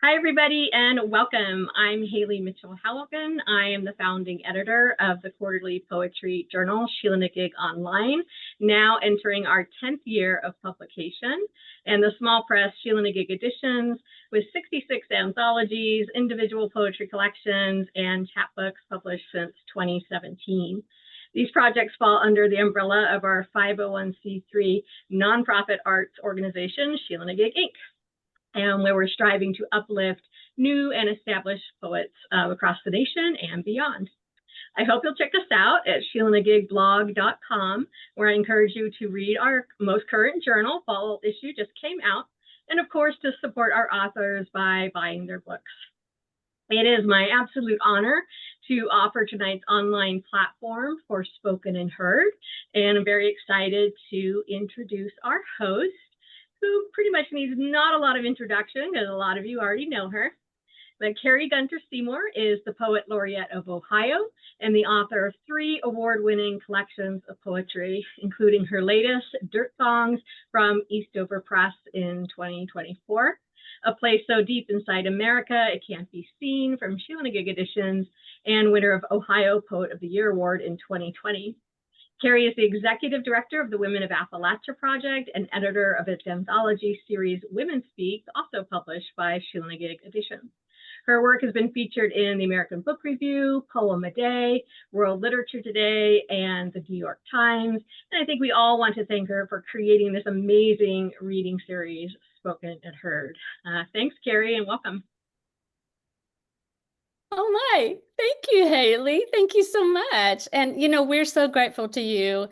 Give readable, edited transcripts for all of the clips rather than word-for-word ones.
Hi, everybody, and welcome. I'm Haley Mitchell-Halligan. I am the founding editor of the quarterly poetry journal, Sheila-Na-Gig Online, now entering our 10th year of publication, and the small press Sheila-Na-Gig Editions with 66 anthologies, individual poetry collections, and chapbooks published since 2017. These projects fall under the umbrella of our 501c3 nonprofit arts organization, Sheila-Na-Gig Inc., and where we're striving to uplift new and established poets across the nation and beyond. I hope you'll check us out at Sheila-Na-Gig-blog.com, where I encourage you to read our most current journal. Fall issue just came out, and of course to support our authors by buying their books. It is my absolute honor to offer tonight's online platform for Spoken and Heard, and I'm very excited to introduce our host, who pretty much needs not a lot of introduction, because a lot of you already know her. But Kari Gunter-Seymour is the Poet Laureate of Ohio and the author of 3 award-winning collections of poetry, including her latest, Dirt Songs, from Eastover Press in 2024, A Place So Deep Inside America It Can't Be Seen, from Sheila-Na-Gig Editions, and winner of Ohio Poet of the Year Award in 2020. Kari is the executive director of the Women of Appalachia Project and editor of its anthology series Women Speak, also published by Sheila-Na-Gig Editions. Her work has been featured in the American Book Review, Poem a Day, World Literature Today, and the New York Times. And I think we all want to thank her for creating this amazing reading series, Spoken and Heard. Thanks, Kari, and welcome. Oh my, thank you, Haley. Thank you so much. And, we're so grateful to you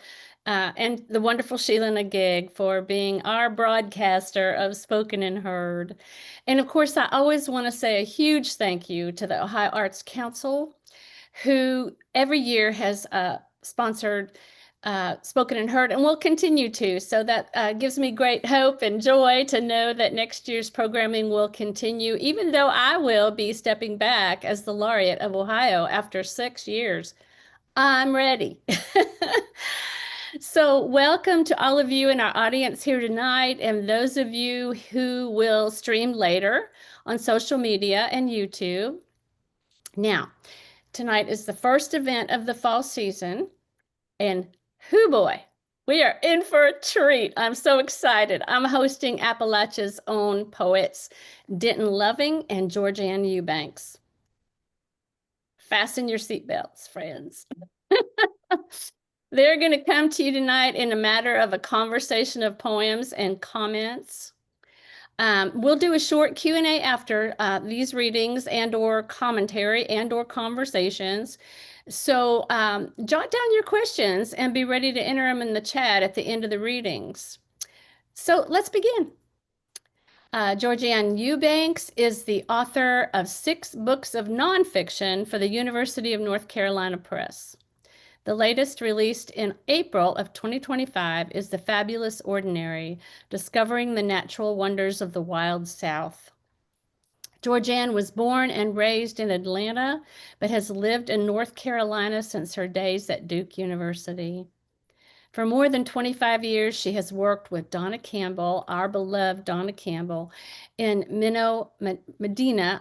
and the wonderful Sheila-Na-Gig for being our broadcaster of Spoken and Heard. And of course, I always want to say a huge thank you to the Ohio Arts Council, who every year has sponsored Spoken and Heard, and will continue to. So that gives me great hope and joy to know that next year's programming will continue, even though I will be stepping back as the laureate of Ohio after 6 years. I'm ready. So welcome to all of you in our audience here tonight, and those of you who will stream later on social media and YouTube. Now, tonight is the first event of the fall season, and hoo boy, we are in for a treat. I'm so excited. I'm hosting Appalachia's own poets, Denton Loving and Georgeann Eubanks. Fasten your seatbelts, friends. They're going to come to you tonight in a matter of a conversation of poems and comments. We'll do a short Q&A after these readings and or commentary and or conversations. So jot down your questions and be ready to enter them in the chat at the end of the readings. So let's begin. Georgeann Eubanks is the author of 6 books of nonfiction for the University of North Carolina Press. The latest, released in April of 2025, is The Fabulous Ordinary, Discovering the Natural Wonders of the Wild South. Georgeann was born and raised in Atlanta, but has lived in North Carolina since her days at Duke University. For more than 25 years, she has worked with Donna Campbell, our beloved Donna Campbell, in Medina,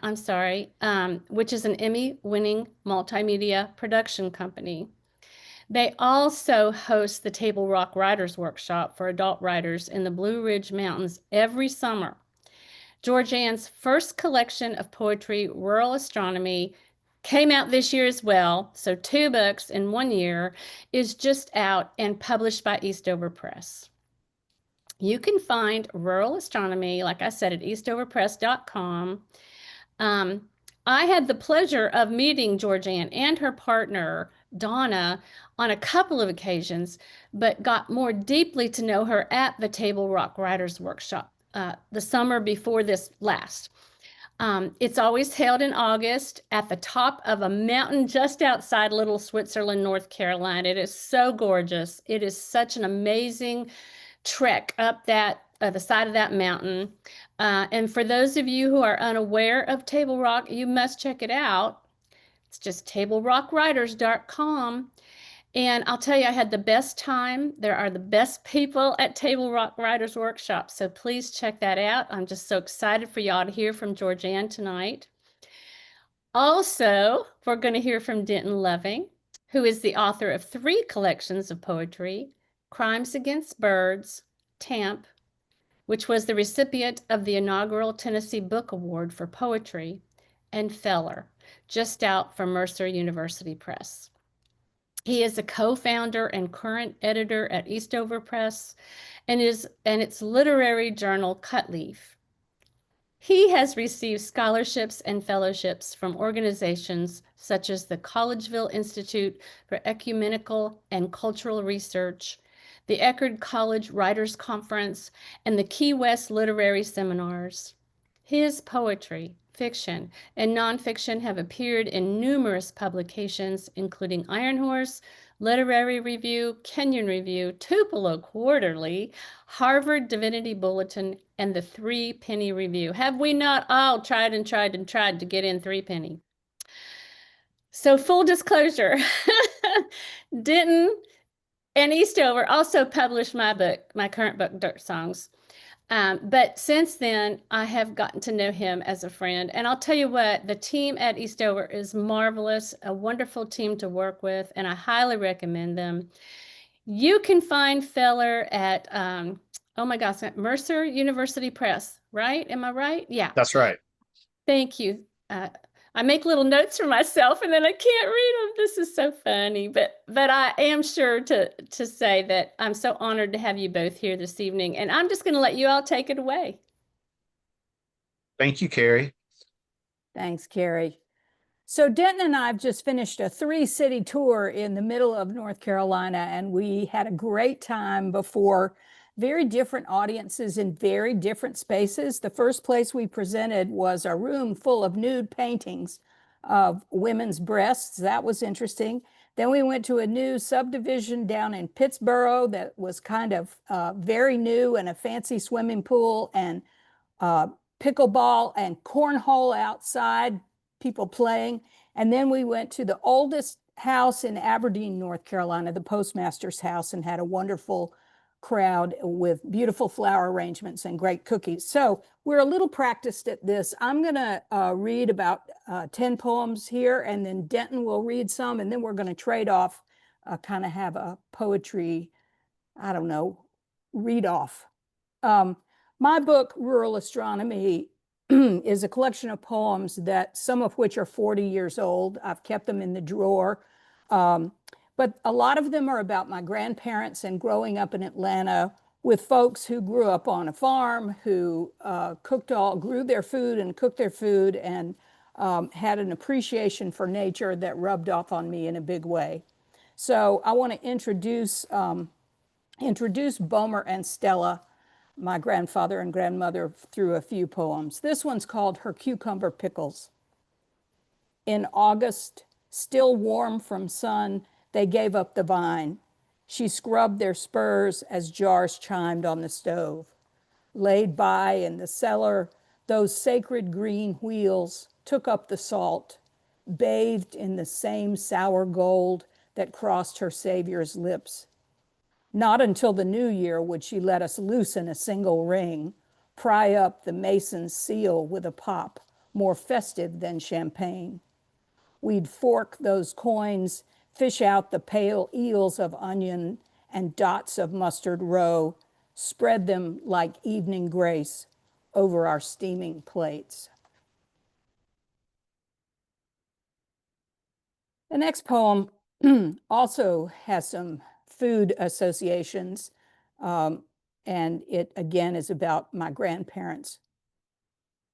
which is an Emmy-winning multimedia production company. They also host the Table Rock Writers Workshop for adult writers in the Blue Ridge Mountains every summer. Georgeann's first collection of poetry, Rural Astronomy, came out this year as well, so 2 books in 1 year, is just out and published by Eastover Press. You can find Rural Astronomy, like I said, at eastoverpress.com. I had the pleasure of meeting Georgeann and her partner, Donna, on a couple of occasions, but got more deeply to know her at the Table Rock Writers Workshop the summer before this last. It's always held in August at the top of a mountain just outside Little Switzerland, North Carolina. It is so gorgeous. It is such an amazing trek up the side of that mountain. And for those of you who are unaware of Table Rock, you must check it out. It's just tablerockwriters.com. And I'll tell you, I had the best time. There are the best people at Table Rock Writers Workshop, so please check that out. I'm just so excited for y'all to hear from Georgeann tonight. Also, we're going to hear from Denton Loving, who is the author of 3 collections of poetry, Crimes Against Birds, Tamp, which was the recipient of the inaugural Tennessee Book Award for Poetry, and Feller, just out from Mercer University Press. He is a co-founder and current editor at Eastover Press and its literary journal Cutleaf. He has received scholarships and fellowships from organizations such as the Collegeville Institute for Ecumenical and Cultural Research, the Eckerd College Writers Conference, and the Key West Literary Seminars. His poetry, fiction, and nonfiction have appeared in numerous publications, including Iron Horse, Literary Review, Kenyon Review, Tupelo Quarterly, Harvard Divinity Bulletin, and the 3 Penny Review. Have we not all tried and tried and tried to get in 3 Penny? So full disclosure, Denton and Eastover also published my book, my current book, Dirt Songs. But since then, I have gotten to know him as a friend. And I'll tell you what, the team at Eastover is marvelous, a wonderful team to work with, and I highly recommend them. You can find Feller at, oh my gosh, at Mercer University Press, right? Am I right? Yeah. That's right. Thank you. I make little notes for myself and then I can't read them. This is so funny, but I am sure to say that I'm so honored to have you both here this evening, and I'm just going to let you all take it away. Thank you, Kari. Thanks, Kari. So Denton and I have just finished a 3-city tour in the middle of North Carolina, and we had a great time before very different audiences in very different spaces. The first place we presented was a room full of nude paintings of women's breasts. That was interesting. Then we went to a new subdivision down in Pittsburgh that was kind of very new, and a fancy swimming pool and pickleball and cornhole outside, people playing. And then we went to the oldest house in Aberdeen, North Carolina, the postmaster's house, and had a wonderful crowd with beautiful flower arrangements and great cookies. So we're a little practiced at this. I'm going to read about 10 poems here, and then Denton will read some, and then we're going to trade off, kind of have a poetry, I don't know, read off. My book, Rural Astronomy, is a collection of poems that some of which are 40 years old. I've kept them in the drawer. But a lot of them are about my grandparents and growing up in Atlanta with folks who grew up on a farm, who grew their food and cooked their food, and had an appreciation for nature that rubbed off on me in a big way. So I want to introduce Bomer and Stella, my grandfather and grandmother, through a few poems. This one's called Her Cucumber Pickles. In August, still warm from sun, they gave up the vine. She scrubbed their spurs as jars chimed on the stove. Laid by in the cellar, those sacred green wheels took up the salt, bathed in the same sour gold that crossed her Savior's lips. Not until the new year would she let us loosen a single ring, pry up the mason's seal with a pop, more festive than champagne. We'd fork those coins, fish out the pale eels of onion and dots of mustard roe, spread them like evening grace over our steaming plates. The next poem also has some food associations, and it again is about my grandparents.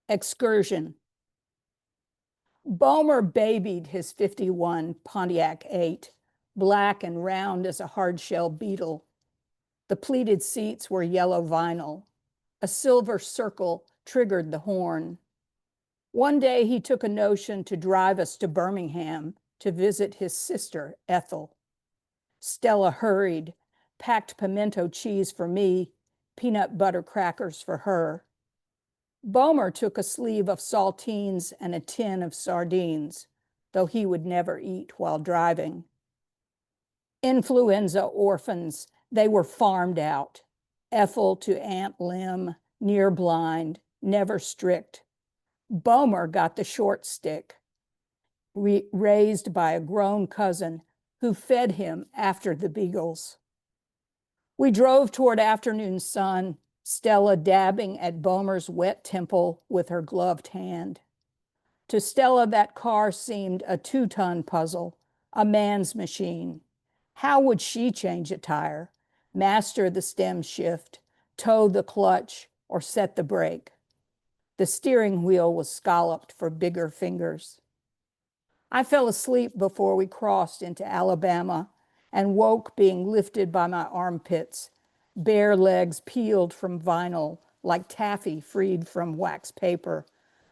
Excursion. Bomer babied his 51 Pontiac 8, black and round as a hard-shell beetle. The pleated seats were yellow vinyl. A silver circle triggered the horn. One day he took a notion to drive us to Birmingham to visit his sister, Ethel. Stella hurried, packed pimento cheese for me, peanut butter crackers for her. Bomer took a sleeve of saltines and a tin of sardines, though he would never eat while driving. Influenza orphans, they were farmed out. Ethel to Aunt Lim, near blind, never strict. Bomer got the short stick, raised by a grown cousin who fed him after the beagles. We drove toward afternoon sun, Stella dabbing at Bomer's wet temple with her gloved hand. To Stella, that car seemed a 2-ton puzzle, a man's machine. How would she change a tire, master the stem shift, toe the clutch, or set the brake? The steering wheel was scalloped for bigger fingers. I fell asleep before we crossed into Alabama and woke being lifted by my armpits, bare legs peeled from vinyl like taffy freed from wax paper,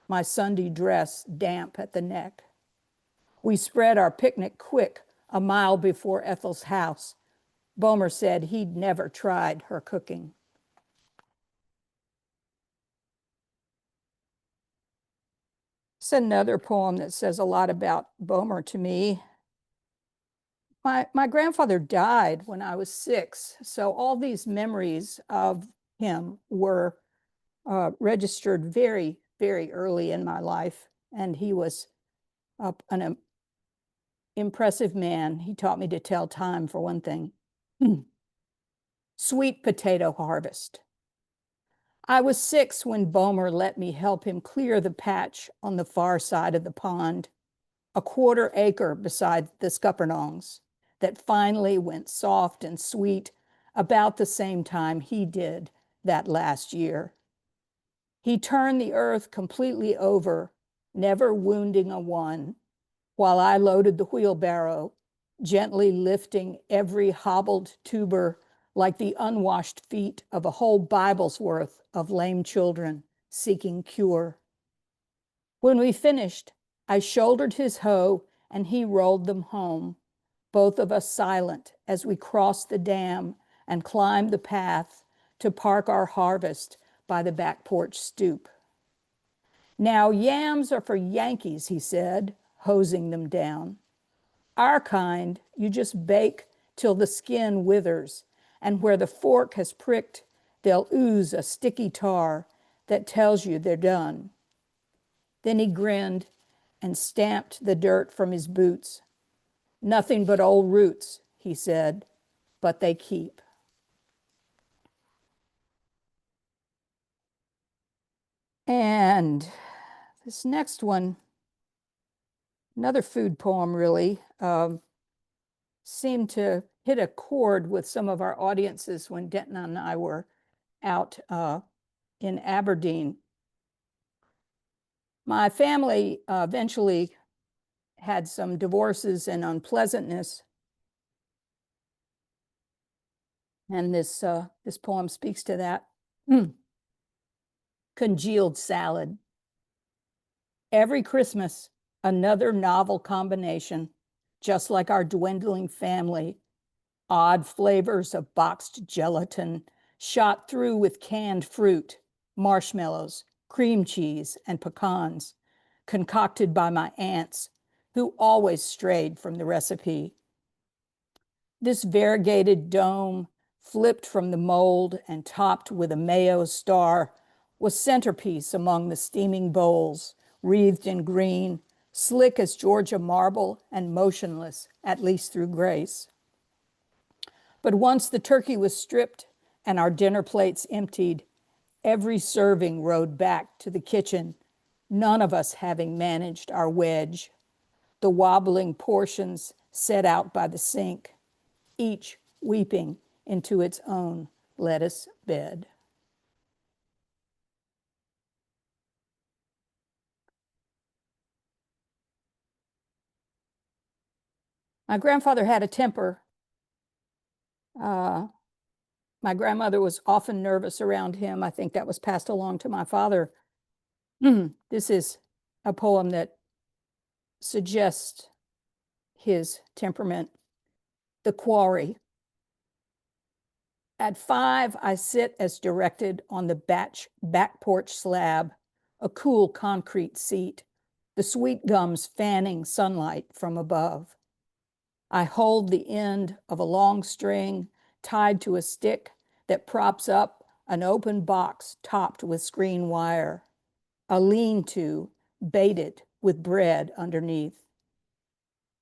my Sunday dress damp at the neck. We spread our picnic quick a mile before Ethel's house. Bomer said he'd never tried her cooking. It's another poem that says a lot about Bomer to me. My grandfather died when I was 6, so all these memories of him were registered very, very early in my life, and he was an impressive man. He taught me to tell time, for one thing. Sweet potato harvest. I was 6 when Bomer let me help him clear the patch on the far side of the pond, a 1/4 acre beside the scuppernongs, that finally went soft and sweet about the same time he did that last year. He turned the earth completely over, never wounding a one, while I loaded the wheelbarrow, gently lifting every hobbled tuber like the unwashed feet of a whole Bible's worth of lame children seeking cure. When we finished, I shouldered his hoe and he rolled them home, both of us silent as we crossed the dam and climbed the path to park our harvest by the back porch stoop. Now yams are for Yankees, he said, hosing them down. Our kind, you just bake till the skin withers, and where the fork has pricked, they'll ooze a sticky tar that tells you they're done. Then he grinned and stamped the dirt from his boots. Nothing but old roots, he said, but they keep. And this next one, another food poem really, seemed to hit a chord with some of our audiences when Denton and I were out in Aberdeen. My family eventually had some divorces and unpleasantness. And this poem speaks to that. Congealed salad. Every Christmas, another novel combination, just like our dwindling family. Odd flavors of boxed gelatin, shot through with canned fruit, marshmallows, cream cheese, and pecans, concocted by my aunts, who always strayed from the recipe. This variegated dome, flipped from the mold and topped with a mayo star, was centerpiece among the steaming bowls, wreathed in green, slick as Georgia marble and motionless, at least through grace. But once the turkey was stripped and our dinner plates emptied, every serving rode back to the kitchen, none of us having managed our wedge. The wobbling portions set out by the sink, each weeping into its own lettuce bed. My grandfather had a temper. My grandmother was often nervous around him. I think that was passed along to my father. This is a poem that suggests his temperament. The Quarry. At 5, I sit as directed on the back porch slab, a cool concrete seat, the sweet gums fanning sunlight from above. I hold the end of a long string tied to a stick that props up an open box topped with screen wire, a lean-to baited with bread underneath.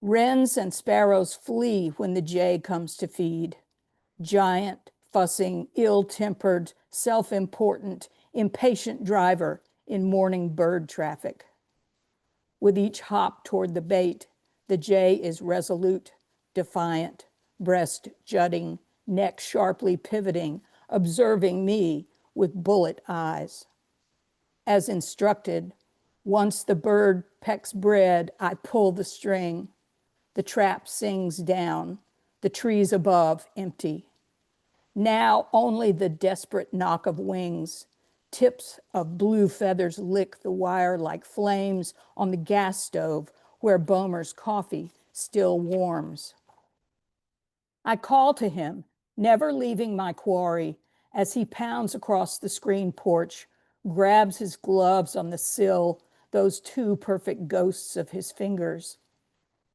Wrens and sparrows flee when the jay comes to feed. Giant, fussing, ill-tempered, self-important, impatient driver in morning bird traffic. With each hop toward the bait, the jay is resolute, defiant, breast jutting, neck sharply pivoting, observing me with bullet eyes. As instructed, once the bird pecks bread, I pull the string. The trap sings down, the trees above empty. Now only the desperate knock of wings. Tips of blue feathers lick the wire like flames on the gas stove where Boehmer's coffee still warms. I call to him, never leaving my quarry, as he pounds across the screen porch, grabs his gloves on the sill, those two perfect ghosts of his fingers.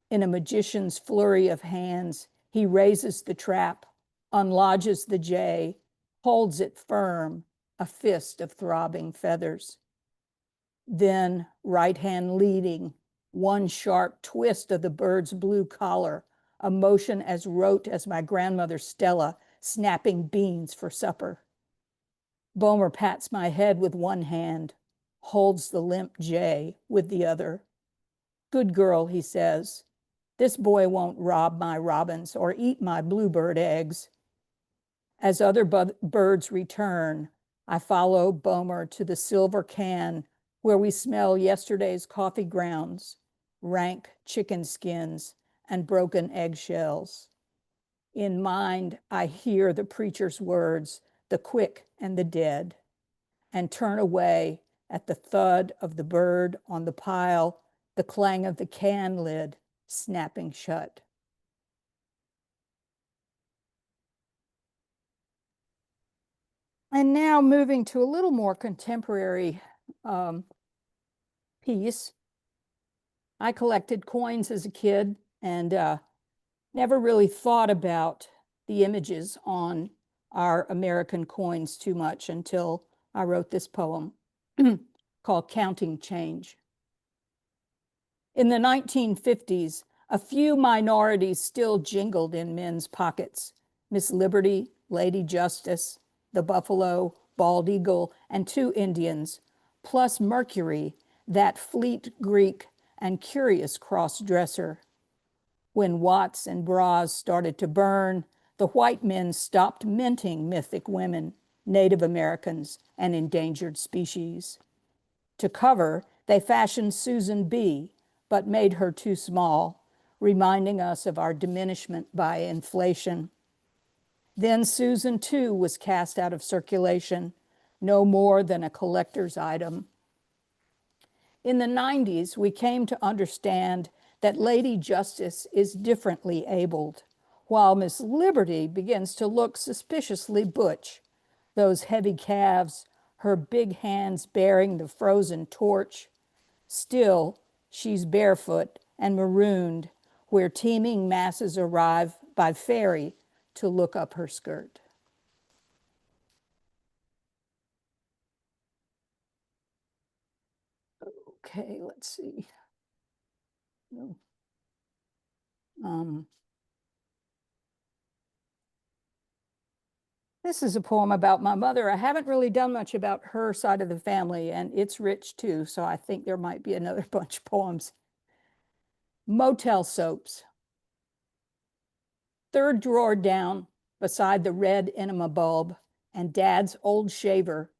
In a magician's flurry of hands, he raises the trap, unlodges the jay, holds it firm, a fist of throbbing feathers. Then, right hand leading, one sharp twist of the bird's blue collar, a motion as rote as my grandmother Stella snapping beans for supper. Boehmer pats my head with one hand, holds the limp jay with the other. Good girl, he says. This boy won't rob my robins or eat my bluebird eggs. As other birds return, I follow Boehmer to the silver can where we smell yesterday's coffee grounds, rank chicken skins, and broken eggshells. In mind, I hear the preacher's words, the quick and the dead, and turn away at the thud of the bird on the pile, the clang of the can lid snapping shut. And now moving to a little more contemporary piece. I collected coins as a kid and never really thought about the images on our American coins too much until I wrote this poem called Counting Change. In the 1950s, a few minorities still jingled in men's pockets. Miss Liberty, Lady Justice, the Buffalo, Bald Eagle, and 2 Indians, plus Mercury, that fleet Greek and curious cross-dresser. When Watts and bras started to burn, the white men stopped minting mythic women, Native Americans, and endangered species. To cover, they fashioned Susan B., but made her too small, reminding us of our diminishment by inflation. Then Susan, too, was cast out of circulation, no more than a collector's item. In the 90s, we came to understand that Lady Justice is differently abled, while Miss Liberty begins to look suspiciously butch. Those heavy calves, her big hands bearing the frozen torch. Still, she's barefoot and marooned where teeming masses arrive by ferry to look up her skirt. Okay, let's see. This is a poem about my mother. I haven't really done much about her side of the family, and it's rich too, so I think there might be another bunch of poems. Motel soaps. Third drawer down, beside the red enema bulb and Dad's old shaver,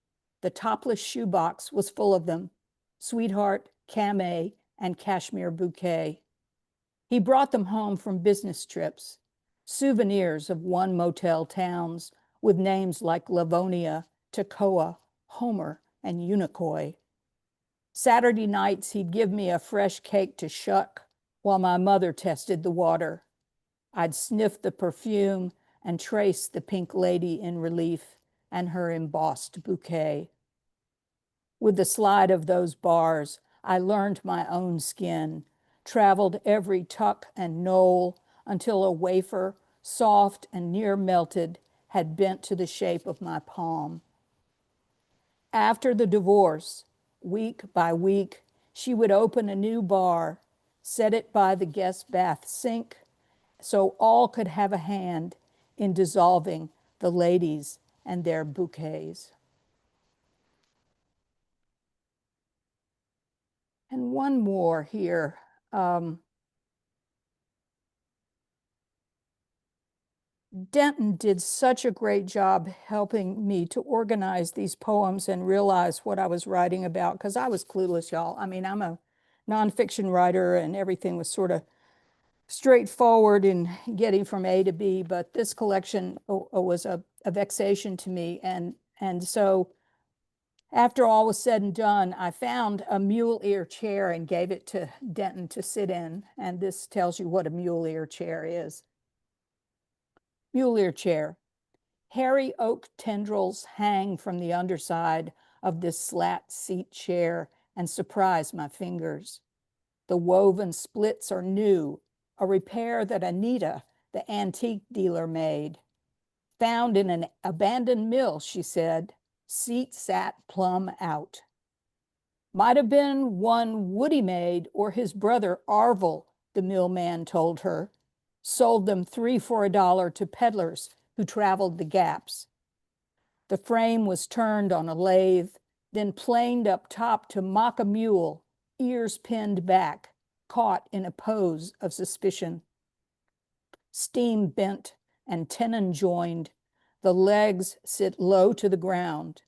the topless shoebox was full of them. Sweetheart, Camay, and Cashmere Bouquet. He brought them home from business trips, souvenirs of one motel towns with names like Livonia, Toccoa, Homer, and Unicoi. Saturday nights, he'd give me a fresh cake to shuck while my mother tested the water. I'd sniff the perfume and trace the pink lady in relief and her embossed bouquet. With the slide of those bars, I learned my own skin, traveled every tuck and knoll, until a wafer, soft and near melted, had bent to the shape of my palm. After the divorce, week by week, she would open a new bar, set it by the guest bath sink, so all could have a hand in dissolving the ladies and their bouquets. And one more here. Denton did such a great job helping me to organize these poems and realize what I was writing about, because I was clueless, y'all. I mean, I'm a nonfiction writer and everything was sort of straightforward in getting from A to B, but this collection was a vexation to me. And so after all was said and done, I found a mule ear chair and gave it to Denton to sit in. And this tells you what a mule ear chair is. Mule ear chair. Hairy oak tendrils hang from the underside of this slat seat chair and surprise my fingers. The woven splits are new, a repair that Anita, the antique dealer, made. Found in an abandoned mill, she said. Seat sat plumb out. Might have been one Woody made or his brother Arvel, the millman told her. Sold them 3 for $1 to peddlers who traveled the gaps. The frame was turned on a lathe, then planed up top to mock a mule, ears pinned back, caught in a pose of suspicion. Steam bent and tenon joined, the legs sit low to the ground,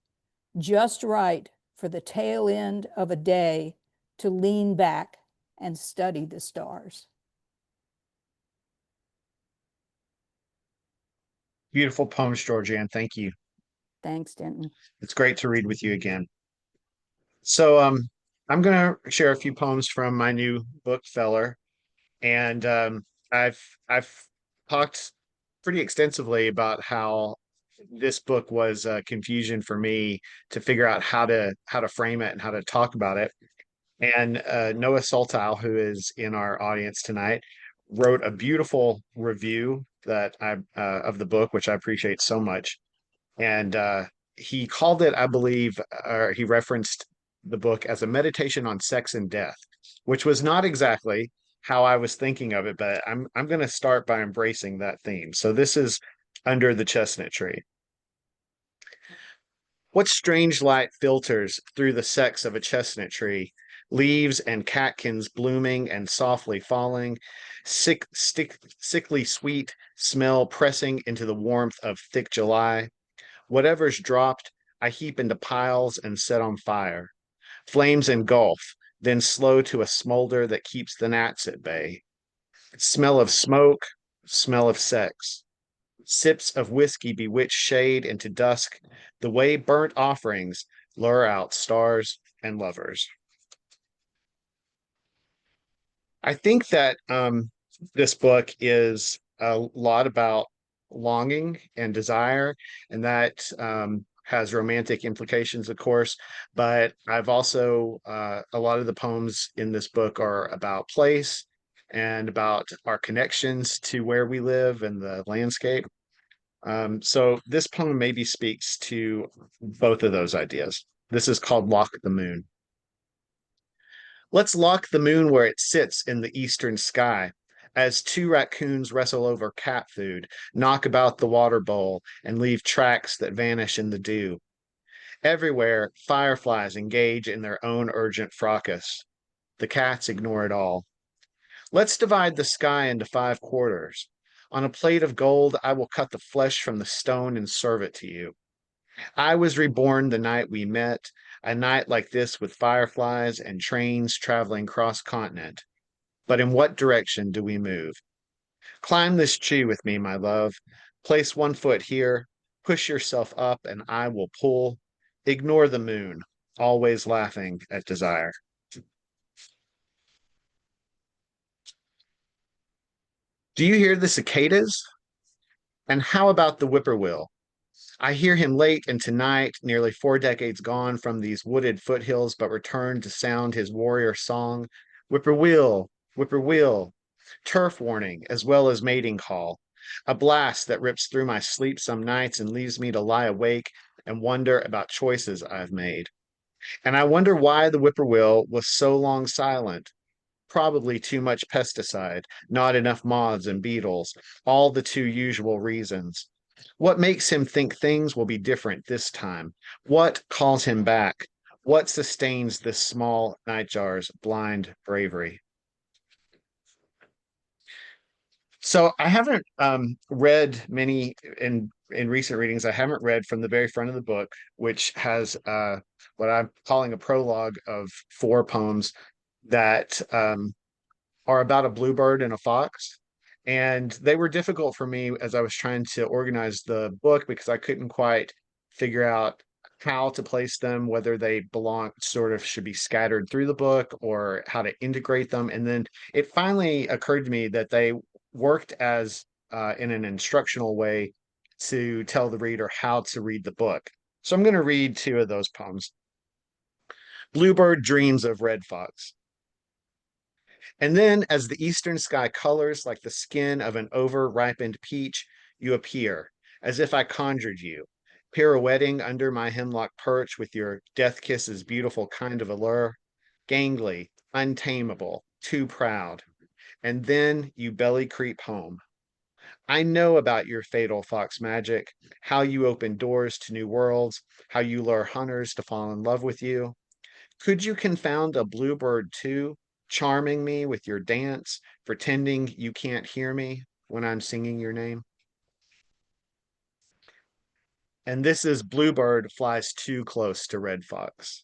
just right for the tail end of a day to lean back and study the stars. Beautiful poems, Georgeann. Thank you. Thanks, Denton. It's great to read with you again. So I'm going to share a few poems from my new book, Feller. And I've talked pretty extensively about how this book was confusion for me to figure out how to frame it and how to talk about it. And Noah Soltau, who is in our audience tonight, wrote a beautiful review that of the book, which I appreciate so much. And he called it, I believe, or he referenced the book as a meditation on sex and death, which was not exactly how I was thinking of it, but I'm going to start by embracing that theme. So this is Under the Chestnut Tree. What strange light filters through the sex of a chestnut tree, leaves and catkins blooming and softly falling, sickly sweet smell pressing into the warmth of thick July. Whatever's dropped, I heap into piles and set on fire. Flames engulf, then slow to a smolder that keeps the gnats at bay. Smell of smoke, smell of sex. Sips of whiskey bewitch shade into dusk, the way burnt offerings lure out stars and lovers. I think that this book is a lot about longing and desire, and that has romantic implications, of course, but I've also, a lot of the poems in this book are about place and about our connections to where we live and the landscape. So this poem maybe speaks to both of those ideas. This is called Lock the Moon. Let's lock the moon where it sits in the eastern sky, as 2 raccoons wrestle over cat food, knock about the water bowl, and leave tracks that vanish in the dew. Everywhere, fireflies engage in their own urgent fracas. The cats ignore it all. Let's divide the sky into 5 quarters. On a plate of gold, I will cut the flesh from the stone and serve it to you. I was reborn the night we met, a night like this with fireflies and trains traveling cross-continent. But in what direction do we move? Climb this tree with me, my love. Place 1 foot here, push yourself up, and I will pull. Ignore the moon, always laughing at desire. Do you hear the cicadas? And how about the whippoorwill? I hear him late into night, nearly 4 decades gone from these wooded foothills, but returned to sound his warrior song. Whippoorwill, whippoorwill, turf warning, as well as mating call, a blast that rips through my sleep some nights and leaves me to lie awake and wonder about choices I've made. And I wonder why the whippoorwill was so long silent. Probably too much pesticide, not enough moths and beetles, all the too usual reasons. What makes him think things will be different this time? What calls him back? What sustains this small nightjar's blind bravery? So I haven't read many in recent readings. I haven't read from the very front of the book, which has what I'm calling a prologue of 4 poems that are about a bluebird and a fox. And they were difficult for me as I was trying to organize the book because I couldn't quite figure out how to place them, whether they belong, sort of should be scattered through the book, or how to integrate them. And then it finally occurred to me that they worked as in an instructional way to tell the reader how to read the book. So I'm going to read 2 of those poems. Bluebird dreams of red fox. And then, as the eastern sky colors like the skin of an over-ripened peach, you appear, as if I conjured you, pirouetting under my hemlock perch with your death kisses beautiful kind of allure, gangly, untamable, too proud. And then you belly creep home. I know about your fatal fox magic, how you open doors to new worlds, how you lure hunters to fall in love with you. Could you confound a bluebird too, charming me with your dance, pretending you can't hear me when I'm singing your name? And this is Bluebird flies too close to Red Fox.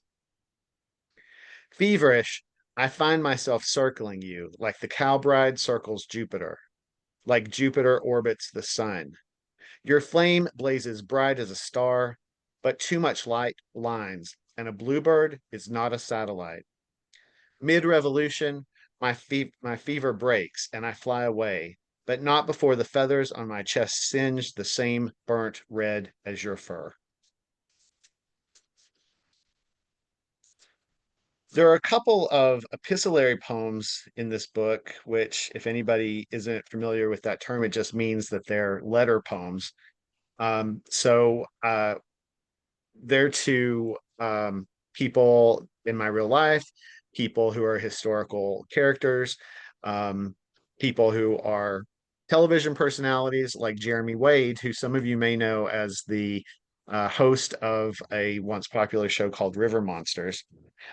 Feverish, I find myself circling you like the cowbride circles Jupiter, like Jupiter orbits the sun. Your flame blazes bright as a star, but too much light blinds, and a bluebird is not a satellite. Mid-revolution, my fever breaks and I fly away, but not before the feathers on my chest singe the same burnt red as your fur. There are a couple of epistolary poems in this book, which, if anybody isn't familiar with that term, it just means that they're letter poems. So they're to people in my real life, people who are historical characters, people who are television personalities like Jeremy Wade, who some of you may know as the host of a once popular show called River Monsters.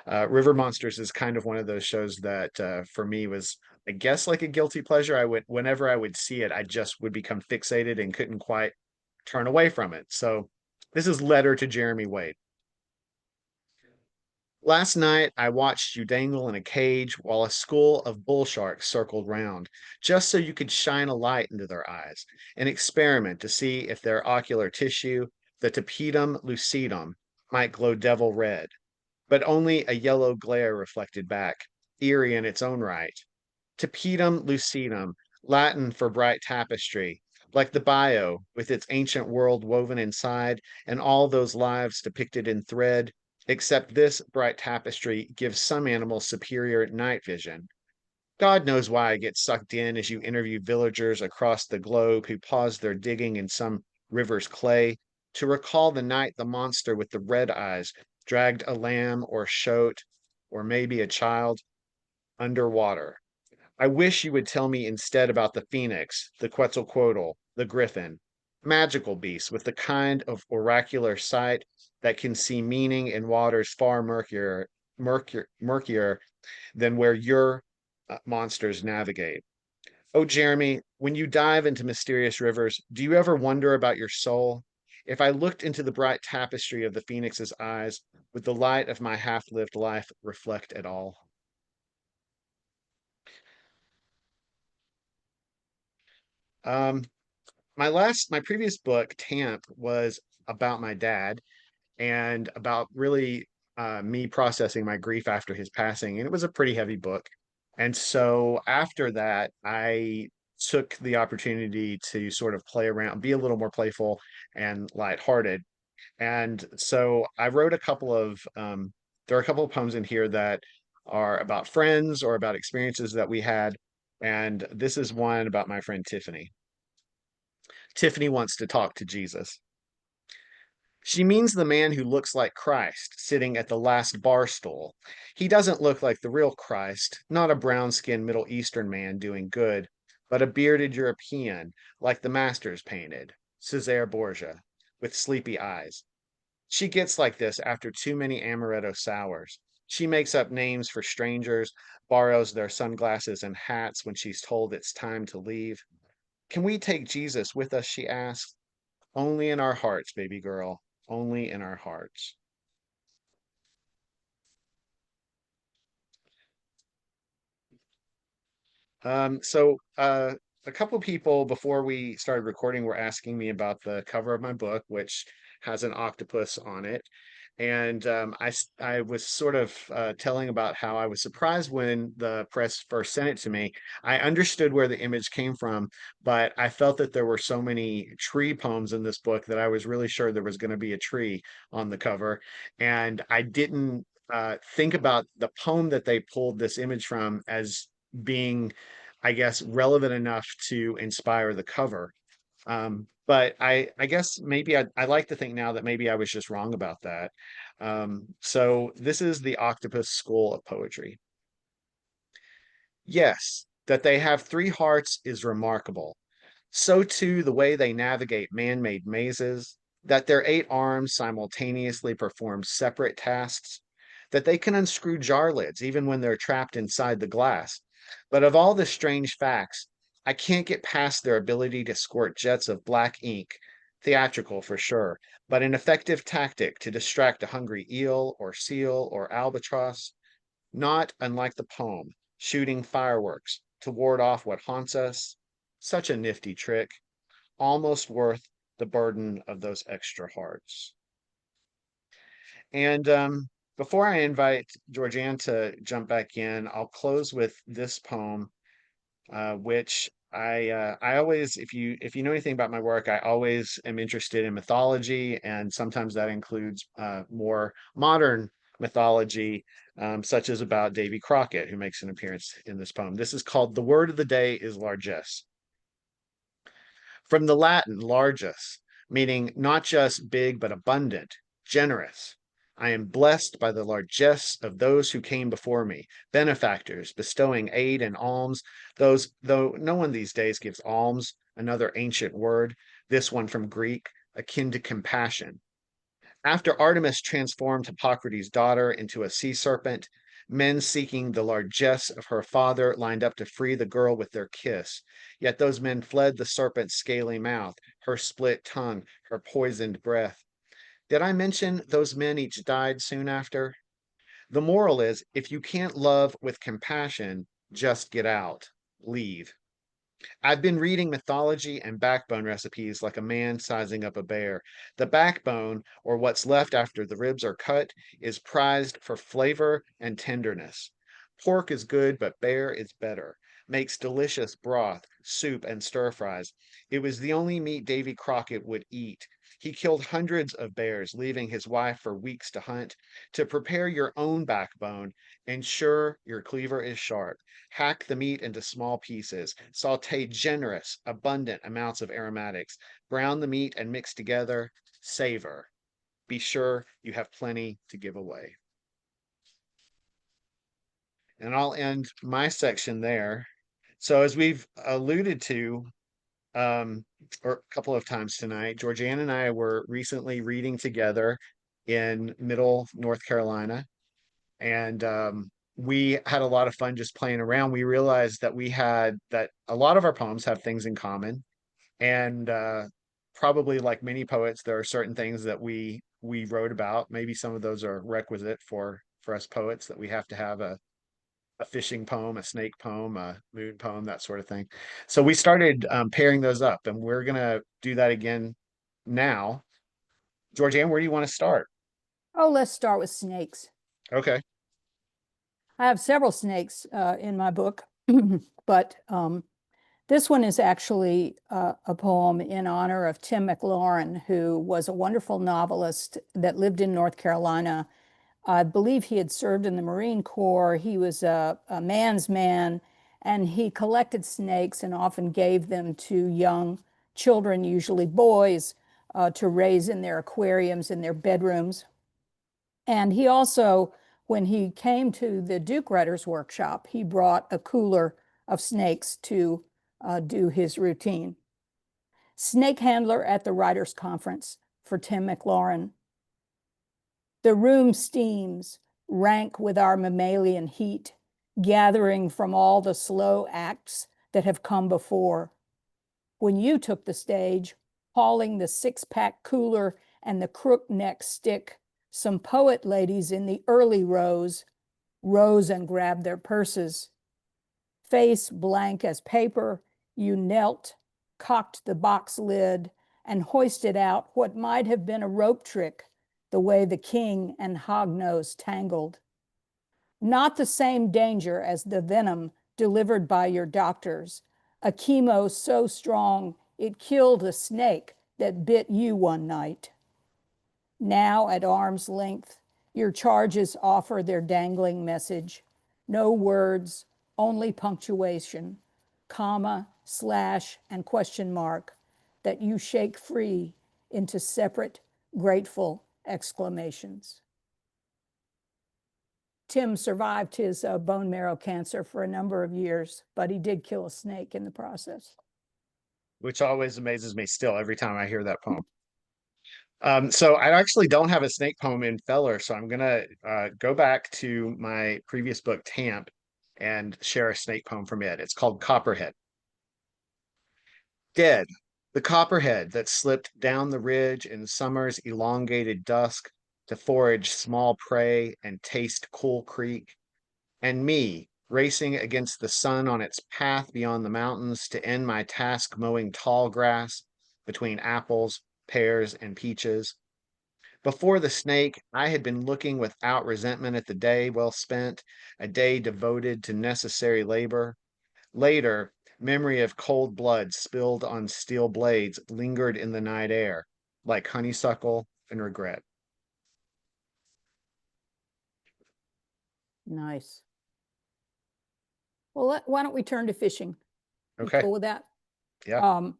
River Monsters is kind of one of those shows that for me was, I guess, like a guilty pleasure. Whenever I would see it, I just would become fixated and couldn't quite turn away from it. So this is Letter to Jeremy Wade. Last night, I watched you dangle in a cage while a school of bull sharks circled round, just so you could shine a light into their eyes, an experiment to see if their ocular tissue, the tapetum lucidum, might glow devil red, but only a yellow glare reflected back, eerie in its own right. Tapetum lucidum, Latin for bright tapestry, like the bio, with its ancient world woven inside, and all those lives depicted in thread, except this bright tapestry gives some animals superior night vision. God knows why I get sucked in as you interview villagers across the globe who pause their digging in some river's clay to recall the night the monster with the red eyes dragged a lamb or shote, or maybe a child, underwater. I wish you would tell me instead about the phoenix, the quetzalcoatl, the griffin, magical beasts with the kind of oracular sight that can see meaning in waters far murkier than where your monsters navigate. Oh, Jeremy, when you dive into mysterious rivers, do you ever wonder about your soul? If I looked into the bright tapestry of the phoenix's eyes, would the light of my half-lived life reflect at all? Um, my previous book, Tamp, was about my dad and about really me processing my grief after his passing. And it was a pretty heavy book. And so after that, I took the opportunity to sort of play around, be a little more playful and lighthearted. And so I wrote a couple of, there are a couple of poems in here that are about friends or about experiences that we had. And this is one about my friend Tiffany. Tiffany wants to talk to Jesus. She means the man who looks like Christ sitting at the last bar stool. He doesn't look like the real Christ, not a brown-skinned Middle Eastern man doing good, but a bearded European like the masters painted, Cesare Borgia, with sleepy eyes. She gets like this after too many amaretto sours. She makes up names for strangers, borrows their sunglasses and hats when she's told it's time to leave. Can we take Jesus with us, she asks. Only in our hearts, baby girl, only in our hearts. A couple people before we started recording were asking me about the cover of my book, which has an octopus on it. And I was sort of telling about how I was surprised when the press first sent it to me. I understood where the image came from, but I felt that there were so many tree poems in this book that I was really sure there was going to be a tree on the cover. And I didn't think about the poem that they pulled this image from as being, I guess, relevant enough to inspire the cover. But I guess maybe I like to think now that maybe I was just wrong about that. So this is the Octopus School of Poetry. Yes, that they have three hearts is remarkable. So too the way they navigate man-made mazes, that their 8 arms simultaneously perform separate tasks, that they can unscrew jar lids even when they're trapped inside the glass. But of all the strange facts, I can't get past their ability to squirt jets of black ink, theatrical for sure, but an effective tactic to distract a hungry eel or seal or albatross, not unlike the poem, shooting fireworks to ward off what haunts us. Such a nifty trick, almost worth the burden of those extra hearts. And before I invite Georgeann to jump back in, I'll close with this poem, which I always, if you know anything about my work, I always am interested in mythology, and sometimes that includes more modern mythology, such as about Davy Crockett, who makes an appearance in this poem. This is called "The Word of the Day is Largesse." From the Latin largus, meaning not just big but abundant, generous. I am blessed by the largesse of those who came before me, benefactors bestowing aid and alms, those though no one these days gives alms, another ancient word, this one from Greek, akin to compassion. After Artemis transformed Hippocrates' daughter into a sea serpent, men seeking the largesse of her father lined up to free the girl with their kiss. Yet those men fled the serpent's scaly mouth, her split tongue, her poisoned breath. Did I mention those men each died soon after? The moral is, if you can't love with compassion, just get out, leave. I've been reading mythology and backbone recipes like a man sizing up a bear. The backbone, or what's left after the ribs are cut, is prized for flavor and tenderness. Pork is good, but bear is better. Makes delicious broth, soup, and stir fries. It was the only meat Davy Crockett would eat. He killed hundreds of bears, leaving his wife for weeks to hunt. To prepare your own backbone, ensure your cleaver is sharp. Hack the meat into small pieces. Saute generous, abundant amounts of aromatics. Brown the meat and mix together. Savor. Be sure you have plenty to give away. And I'll end my section there. So as we've alluded to, or a couple of times tonight, Georgeann and I were recently reading together in Middle North Carolina. And we had a lot of fun just playing around. We realized that that a lot of our poems have things in common, and probably like many poets, there are certain things that we wrote about. Maybe some of those are requisite for us poets, that we have to have a fishing poem, a snake poem, a moon poem, that sort of thing. So we started pairing those up, and we're gonna do that again now. Georgeann, where do you want to start? Oh, let's start with snakes. Okay. I have several snakes in my book, but this one is actually a poem in honor of Tim McLaurin, who was a wonderful novelist that lived in North Carolina. I believe he had served in the Marine Corps. He was a man's man, And he collected snakes and often gave them to young children, usually boys, to raise in their aquariums in their bedrooms. And he also, when he came to the Duke Writer's workshop, he brought a cooler of snakes to do his routine. Snake handler at the writers' conference for Tim McLaurin. The room steams, rank with our mammalian heat, gathering from all the slow acts that have come before. When you took the stage, hauling the six-pack cooler and the crook-neck stick, some poet ladies in the early rows rose and grabbed their purses. Face blank as paper, you knelt, cocked the box lid, and hoisted out what might have been a rope trick, the way the king and hognose tangled. Not the same danger as the venom delivered by your doctors, a chemo so strong it killed a snake that bit you one night. Now at arm's length, your charges offer their dangling message. No words, only punctuation, comma, slash, and question mark that you shake free into separate, grateful exclamations. Tim survived his bone marrow cancer for a number of years, but he did kill a snake in the process. Which always amazes me still every time I hear that poem. So I actually don't have a snake poem in Feller, so I'm gonna go back to my previous book, Tamp, and share a snake poem from it. It's called Copperhead. Dead, the copperhead that slipped down the ridge in summer's elongated dusk to forage small prey and taste Cool Creek, and me racing against the sun on its path beyond the mountains to end my task mowing tall grass between apples, pears, and peaches. Before the snake, I had been looking without resentment at the day well spent, a day devoted to necessary labor. Later, memory of cold blood spilled on steel blades lingered in the night air, like honeysuckle and regret. Nice. Well, why don't we turn to fishing? You Okay. cool with that? Yeah.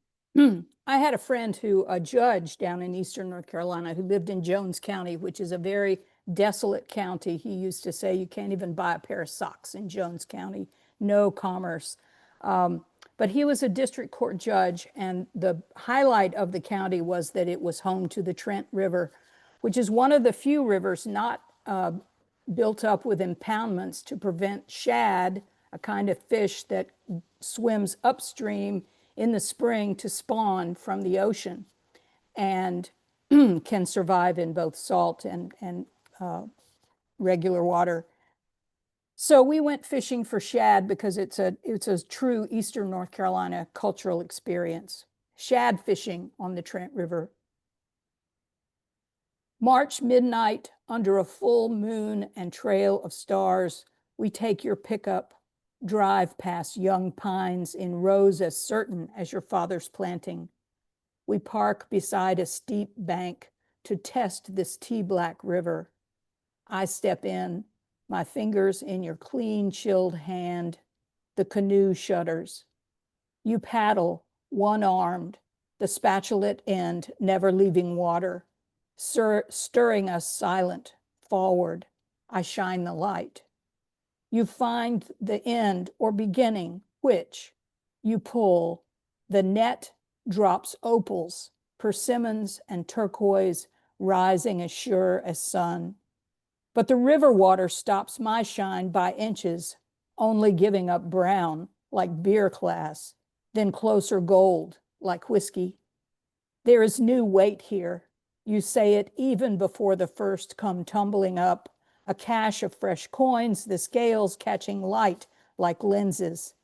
I had a friend who, a judge down in eastern North Carolina, who lived in Jones County, which is a very desolate county. He used to say you can't even buy a pair of socks in Jones County, no commerce. But he was a district court judge, and the highlight of the county was that it was home to the Trent River, which is one of the few rivers not built up with impoundments to prevent shad, a kind of fish that swims upstream in the spring to spawn from the ocean and can survive in both salt and regular water. So we went fishing for shad because it's a true eastern North Carolina cultural experience. Shad fishing on the Trent River. March midnight under a full moon and trail of stars, we take your pickup, drive past young pines in rows as certain as your father's planting. We park beside a steep bank to test this tea-black river. I step in, my fingers in your clean, chilled hand. The canoe shudders. You paddle, one-armed, the spatulate end never leaving water, stirring us silent, forward. I shine the light. You find the end or beginning, which you pull. The net drops opals, persimmons, and turquoise rising as sure as sun. But the river water stops my shine by inches, only giving up brown like beer class, then closer gold like whiskey. There is new weight here. You say it even before the first come tumbling up, a cache of fresh coins, the scales catching light like lenses.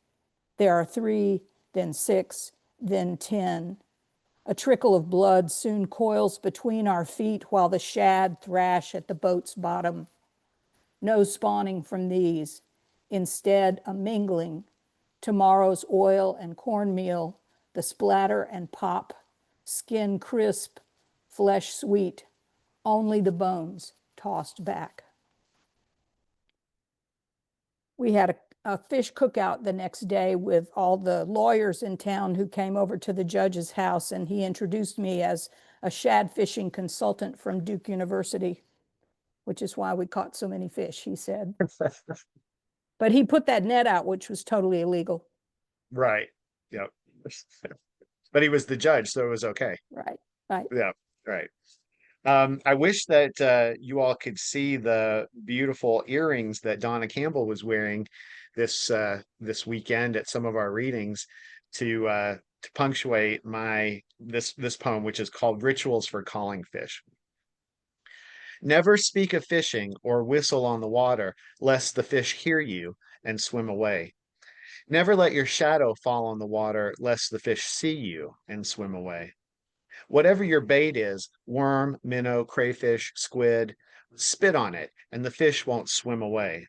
There are 3, then 6, then 10. A trickle of blood soon coils between our feet while the shad thrash at the boat's bottom. No spawning from these, instead a mingling. Tomorrow's oil and cornmeal, the splatter and pop, skin crisp, flesh sweet, only the bones tossed back. We had a fish cookout the next day with all the lawyers in town who came over to the judge's house, and he introduced me as a shad fishing consultant from Duke University, which is why we caught so many fish, he said. But he put that net out, which was totally illegal. Right. Yep. But he was the judge, so it was okay. Right, right. Yeah, right. I wish that you all could see the beautiful earrings that Donna Campbell was wearing this weekend at some of our readings to punctuate this poem, which is called Rituals for Calling Fish. Never speak of fishing or whistle on the water, lest the fish hear you and swim away. Never let your shadow fall on the water, lest the fish see you and swim away. Whatever your bait is, worm, minnow, crayfish, squid, spit on it, and the fish won't swim away.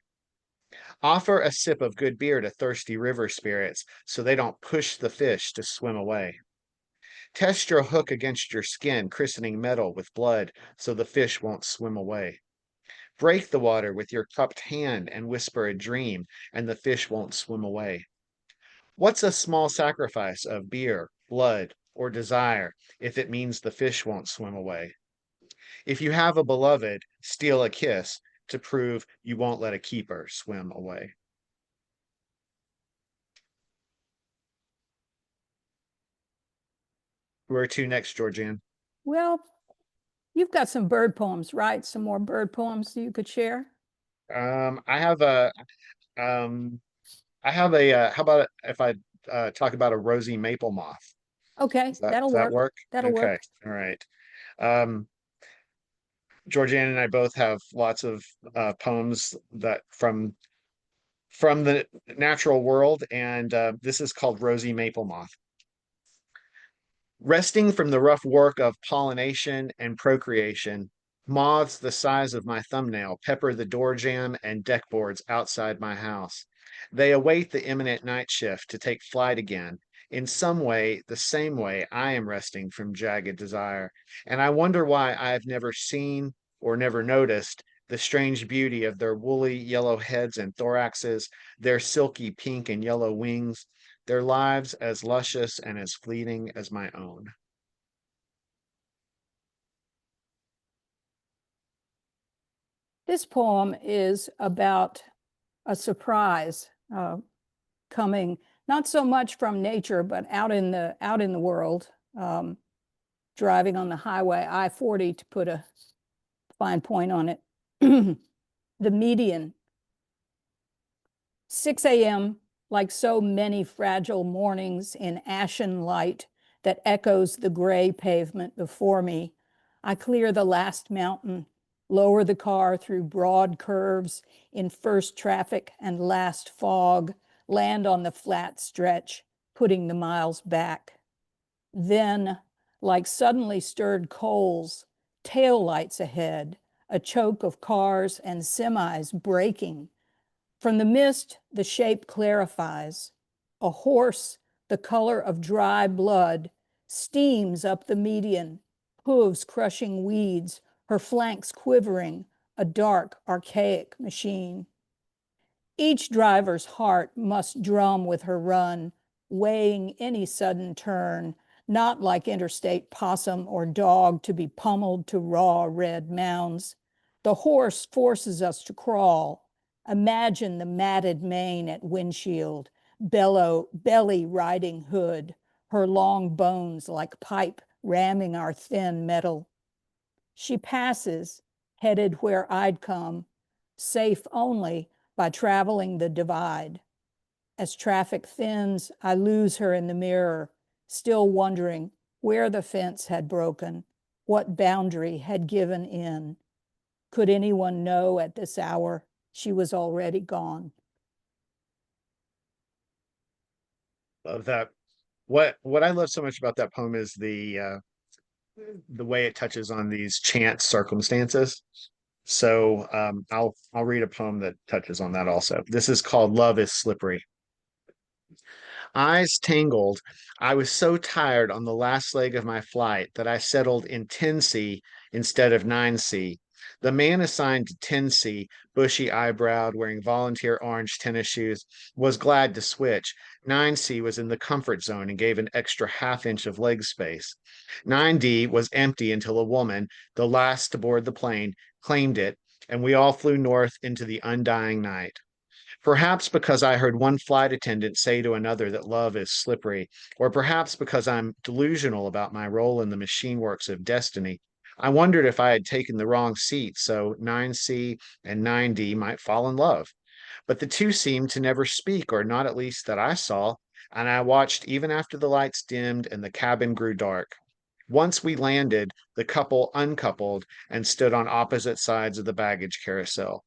Offer a sip of good beer to thirsty river spirits so they don't push the fish to swim away. Test your hook against your skin, christening metal with blood so the fish won't swim away. Break the water with your cupped hand and whisper a dream, and the fish won't swim away. What's a small sacrifice of beer, blood, or desire if it means the fish won't swim away? If you have a beloved, steal a kiss to prove you won't let a keeper swim away. Where to next, Georgeann? Well, you've got some bird poems, right? Some more bird poems you could share? I have a how about if I talk about a rosy maple moth? Okay, that'll Does that work. work? That'll Okay, work. all right. Georgeann and I both have lots of poems that from the natural world, and this is called Rosy Maple Moth. Resting from the rough work of pollination and procreation, moths the size of my thumbnail pepper the door jamb and deck boards outside my house. They await the imminent night shift to take flight again. In some way, the same way I am resting from jagged desire. And I wonder why I have never seen or never noticed the strange beauty of their woolly yellow heads and thoraxes, their silky pink and yellow wings, their lives as luscious and as fleeting as my own. This poem is about a surprise coming, not so much from nature, but out in the world, driving on the highway I-40, to put a fine point on it. The median, 6 a.m., like so many fragile mornings in ashen light that echoes the gray pavement before me, I clear the last mountain, lower the car through broad curves in first traffic and last fog, land on the flat stretch, putting the miles back. Then, like suddenly stirred coals, taillights ahead, a choke of cars and semis braking. From the mist, the shape clarifies. A horse, the color of dry blood, steams up the median, hooves crushing weeds, her flanks quivering, a dark, archaic machine. Each driver's heart must drum with her run, weighing any sudden turn, not like interstate possum or dog to be pummeled to raw red mounds. The horse forces us to crawl. Imagine the matted mane at windshield, belly riding hood, her long bones like pipe ramming our thin metal. She passes, headed where I'd come, safe only by traveling the divide. As traffic thins, I lose her in the mirror, still wondering where the fence had broken, what boundary had given in. Could anyone know at this hour she was already gone? Love that. What I love so much about that poem is the way it touches on these chance circumstances. So I'll read a poem that touches on that also. This is called Love is Slippery. Eyes tangled, I was so tired on the last leg of my flight that I settled in 10C instead of 9C, The man assigned to 10C, bushy-eyebrowed, wearing volunteer orange tennis shoes, was glad to switch. 9C was in the comfort zone and gave an extra half-inch of leg space. 9D was empty until a woman, the last to board the plane, claimed it, and we all flew north into the undying night. Perhaps because I heard one flight attendant say to another that love is slippery, or perhaps because I'm delusional about my role in the machine works of destiny, I wondered if I had taken the wrong seat so 9C and 9D might fall in love. But the two seemed to never speak, or not at least that I saw, and I watched even after the lights dimmed and the cabin grew dark. Once we landed, the couple uncoupled and stood on opposite sides of the baggage carousel.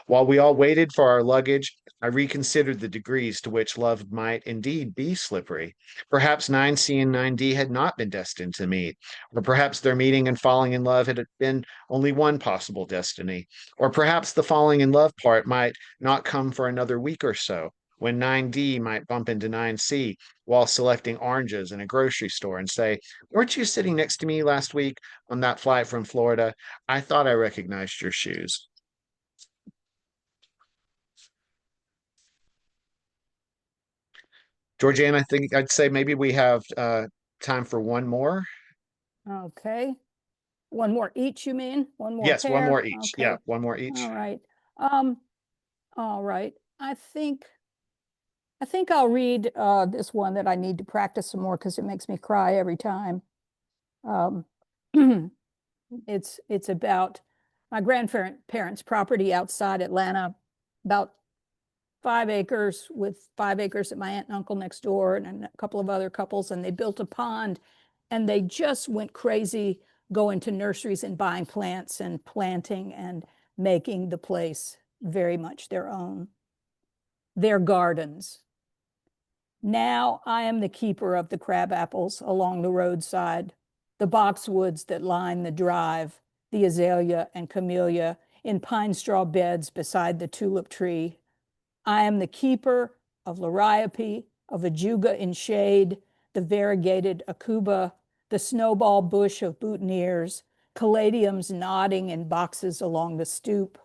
While we all waited for our luggage, I reconsidered the degrees to which love might indeed be slippery. Perhaps 9C and 9D had not been destined to meet, or perhaps their meeting and falling in love had been only one possible destiny, or perhaps the falling in love part might not come for another week or so, when 9D might bump into 9C while selecting oranges in a grocery store and say, "Weren't you sitting next to me last week on that flight from Florida? I thought I recognized your shoes." Georgeann, I think I'd say maybe we have time for one more. Okay. One more each, you mean? One more Yes, one pair? more each. Okay. Yeah, one more each. All right. All right. I think I'll read this one that I need to practice some more because it makes me cry every time. Um, it's about my grandparents' property outside Atlanta, about 5 acres, with 5 acres that my aunt and uncle next door and a couple of other couples, and they built a pond, and they just went crazy going to nurseries and buying plants and planting and making the place very much their own, their gardens. Now I am the keeper of the crab apples along the roadside, the boxwoods that line the drive, the azalea and camellia in pine straw beds beside the tulip tree. I am the keeper of liriope, of ajuga in shade, the variegated akuba, the snowball bush of boutonnieres, caladiums nodding in boxes along the stoop.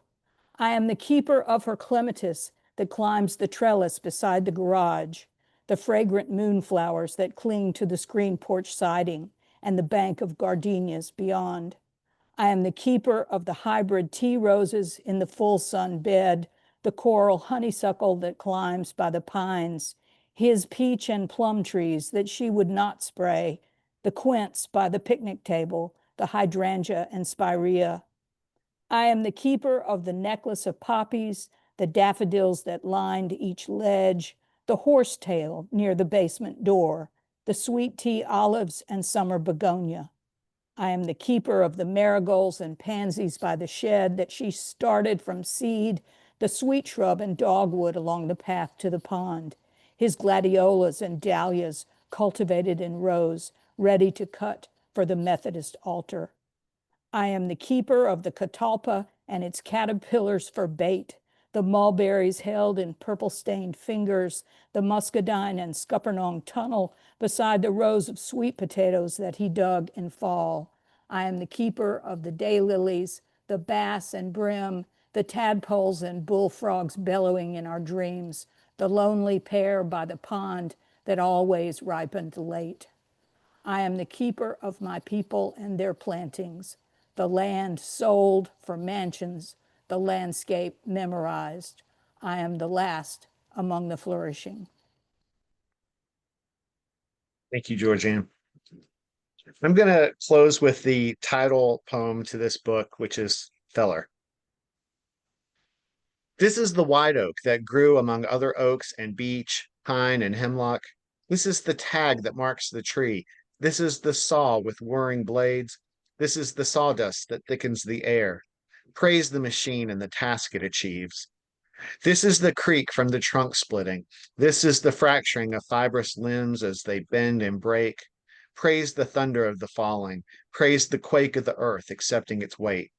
I am the keeper of her clematis that climbs the trellis beside the garage, the fragrant moonflowers that cling to the screen porch siding, and the bank of gardenias beyond. I am the keeper of the hybrid tea roses in the full sun bed, the coral honeysuckle that climbs by the pines, his peach and plum trees that she would not spray, the quince by the picnic table, the hydrangea and spirea. I am the keeper of the necklace of poppies, the daffodils that lined each ledge, the horsetail near the basement door, the sweet tea olives and summer begonia. I am the keeper of the marigolds and pansies by the shed that she started from seed, the sweet shrub and dogwood along the path to the pond, his gladiolas and dahlias cultivated in rows, ready to cut for the Methodist altar. I am the keeper of the catalpa and its caterpillars for bait, the mulberries held in purple-stained fingers, the muscadine and scuppernong tunnel beside the rows of sweet potatoes that he dug in fall. I am the keeper of the daylilies, the bass and brim, the tadpoles and bullfrogs bellowing in our dreams, the lonely pear by the pond that always ripened late. I am the keeper of my people and their plantings, the land sold for mansions, the landscape memorized. I am the last among the flourishing. Thank you, Georgeann. I'm going to close with the title poem to this book, which is Feller. This is the white oak that grew among other oaks and beech, pine, and hemlock. This is the tag that marks the tree. This is the saw with whirring blades. This is the sawdust that thickens the air. Praise the machine and the task it achieves. This is the creak from the trunk splitting. This is the fracturing of fibrous limbs as they bend and break. Praise the thunder of the falling. Praise the quake of the earth accepting its weight.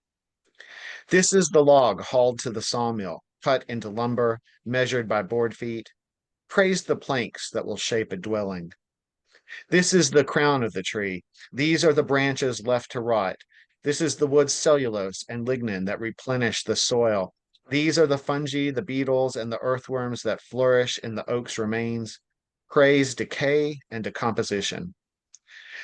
This is the log hauled to the sawmill, cut into lumber, measured by board feet. Praise the planks that will shape a dwelling. This is the crown of the tree. These are the branches left to rot. This is the wood's cellulose and lignin that replenish the soil. These are the fungi, the beetles, and the earthworms that flourish in the oak's remains, praise decay and decomposition.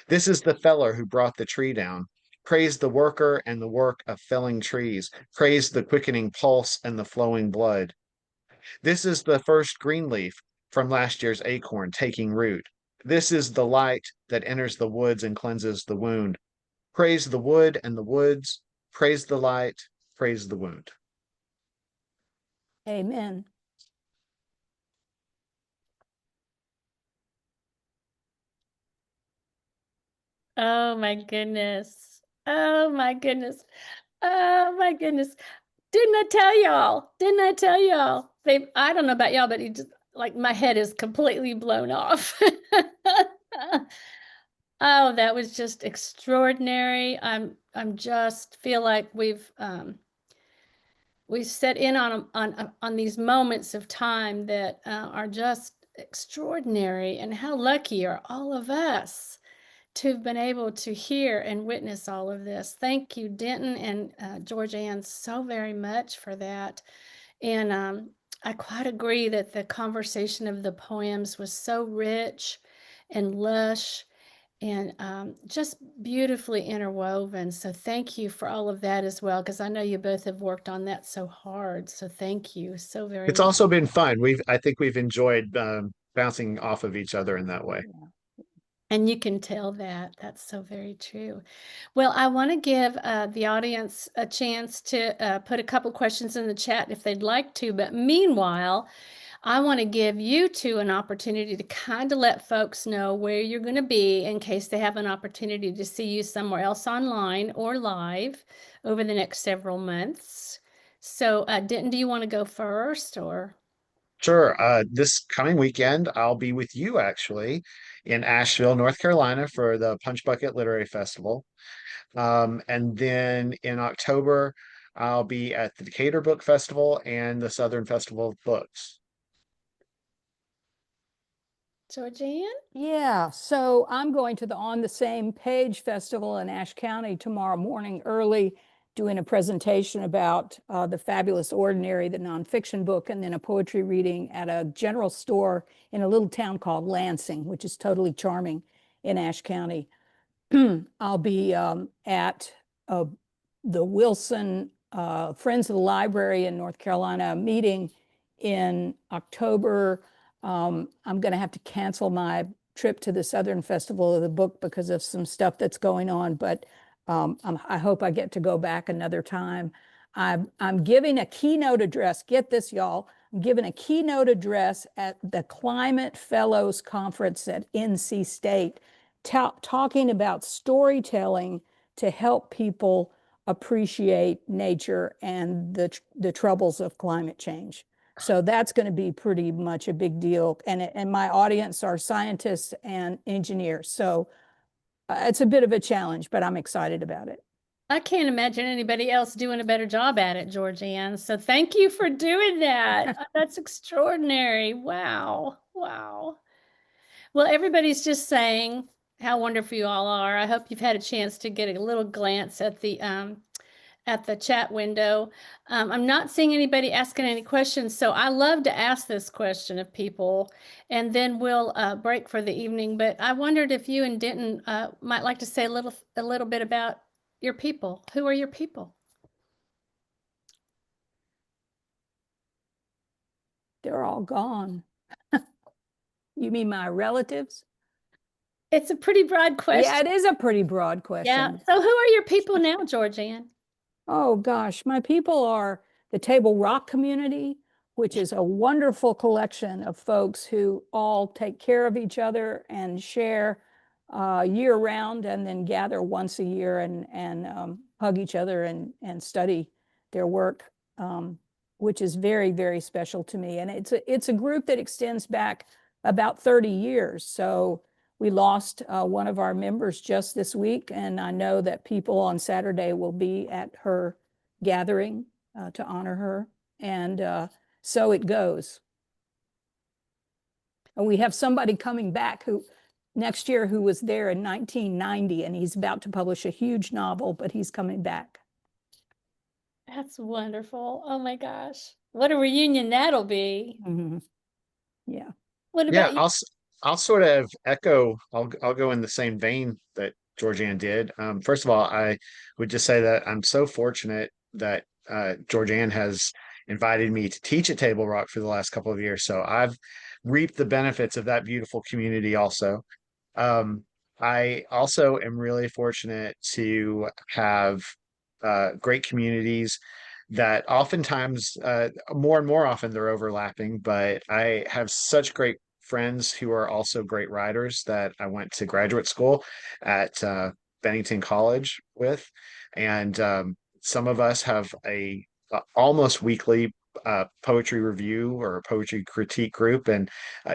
This is the feller who brought the tree down. Praise the worker and the work of felling trees. Praise the quickening pulse and the flowing blood. This is the first green leaf from last year's acorn taking root. This is the light that enters the woods and cleanses the wound. Praise the wood and the woods. Praise the light. Praise the wound. Amen. Oh my goodness. Oh my goodness. Oh my goodness. Didn't I tell y'all? Didn't I tell y'all? I don't know about y'all, but it just like my head is completely blown off. Oh, that was just extraordinary. I'm just feel like we've set in on these moments of time that are just extraordinary, and how lucky are all of us to have been able to hear and witness all of this. Thank you, Denton and Georgeann, so very much for that. And I quite agree that the conversation of the poems was so rich and lush and just beautifully interwoven. So thank you for all of that as well, because I know you both have worked on that so hard. So thank you so very It's much. also been fun. I think we've enjoyed bouncing off of each other in that way. And you can tell that. That's so very true. Well, I want to give the audience a chance to put a couple questions in the chat if they'd like to. But meanwhile, I want to give you two an opportunity to kind of let folks know where you're going to be in case they have an opportunity to see you somewhere else online or live over the next several months. So, Denton, do you want to go first or? Sure. This coming weekend, I'll be with you actually in Asheville, North Carolina for the Punch Bucket Literary Festival. And then in October, I'll be at the Decatur Book Festival and the Southern Festival of Books. Georgeann? Yeah, so I'm going to the On the Same Page Festival in Ashe County tomorrow morning early, doing a presentation about The Fabulous Ordinary, the nonfiction book, and then a poetry reading at a general store in a little town called Lansing, which is totally charming in Ashe County. I'll be at the Wilson Friends of the Library in North Carolina meeting in October. I'm going to have to cancel my trip to the Southern Festival of the Book because of some stuff that's going on, but I hope I get to go back another time. I'm giving a keynote address. Get this, y'all. I'm giving a keynote address at the Climate Fellows Conference at NC State, talking about storytelling to help people appreciate nature and the troubles of climate change. So that's going to be pretty much a big deal. And my audience are scientists and engineers. So it's a bit of a challenge, but I'm excited about it. I can't imagine anybody else doing a better job at it, Georgeann. So thank you for doing that. That's extraordinary. Wow. Wow. Well, everybody's just saying how wonderful you all are. I hope you've had a chance to get a little glance at the chat window. I'm not seeing anybody asking any questions, so I love to ask this question of people, and then we'll break for the evening. But I wondered if you and Denton might like to say a little bit about your people. Who are your people? They're all gone. You mean my relatives? It's a pretty broad question. Yeah, it is a pretty broad question. Yeah. So who are your people now, Georgeann? Oh gosh, my people are the Table Rock community, which is a wonderful collection of folks who all take care of each other and share year round, and then gather once a year and hug each other and study their work, which is very, very special to me. And it's a group that extends back about 30 years. So we lost one of our members just this week, and I know that people on Saturday will be at her gathering to honor her. And so it goes. And we have somebody coming back who next year who was there in 1990, and he's about to publish a huge novel, but he's coming back. That's wonderful. Oh my gosh. What a reunion that'll be. Yeah. What Yeah, about you? I'll sort of echo. I'll go in the same vein that Georgeann did. First of all, I would just say that I'm so fortunate that Georgeann has invited me to teach at Table Rock for the last couple of years. So I've reaped the benefits of that beautiful community also. I also am really fortunate to have great communities that oftentimes, more and more often, they're overlapping, but I have such great friends who are also great writers that I went to graduate school at Bennington College with. And some of us have a almost weekly poetry review or poetry critique group. And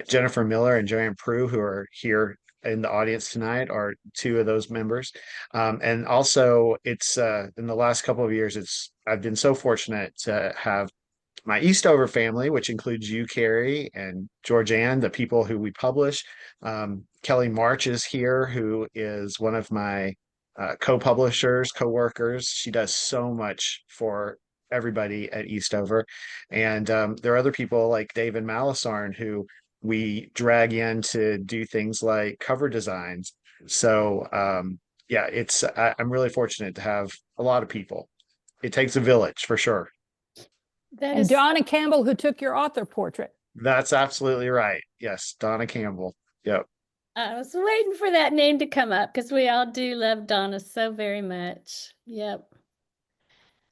Jennifer Miller and Joanne Prue, who are here in the audience tonight, are two of those members. And also, it's in the last couple of years, I've been so fortunate to have my Eastover family, which includes you, Kari, and Georgeann, the people who we publish. Kelly March is here, who is one of my co-publishers, co-workers. She does so much for everybody at Eastover. And there are other people like David Malisarn who we drag in to do things like cover designs. So yeah, I'm really fortunate to have a lot of people. It takes a village for sure. And Donna Campbell, who took your author portrait. That's absolutely right. Yes, Donna Campbell. Yep. I was waiting for that name to come up because we all do love Donna so very much. Yep.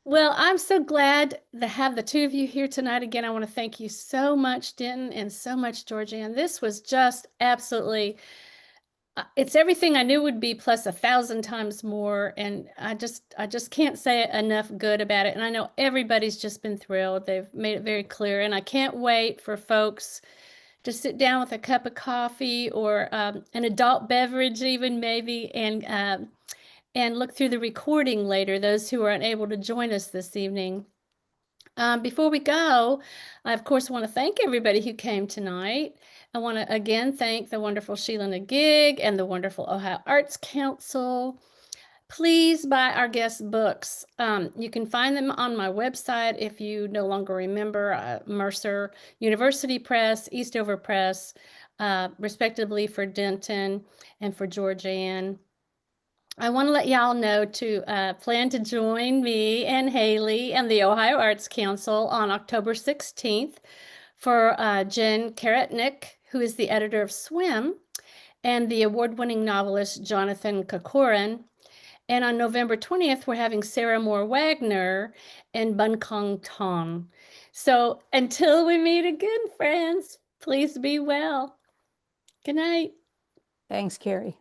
Well, I'm so glad to have the two of you here tonight. Again, I want to thank you so much, Denton, and so much, Georgeann. This was just absolutely, it's everything I knew would be plus 1,000 times more. And I just can't say enough good about it. And I know everybody's just been thrilled. They've made it very clear. And I can't wait for folks to sit down with a cup of coffee or an adult beverage even maybe, and look through the recording later, those who are unable to join us this evening. Before we go, I, of course, want to thank everybody who came tonight. I want to again thank the wonderful Sheila-Na-Gig and the wonderful Ohio Arts Council. Please buy our guest books. You can find them on my website if you no longer remember, Mercer University Press, Eastover Press, respectively for Denton and for Georgeann. I want to let y'all know to plan to join me and Haley and the Ohio Arts Council on October 16th for Jen Karetnick, who is the editor of Swim, and the award-winning novelist Jonathan Kokorin. And on November 20th, we're having Sarah Moore Wagner and Bunkong Tong. So until we meet again, friends, please be well. Good night. Thanks, Kari.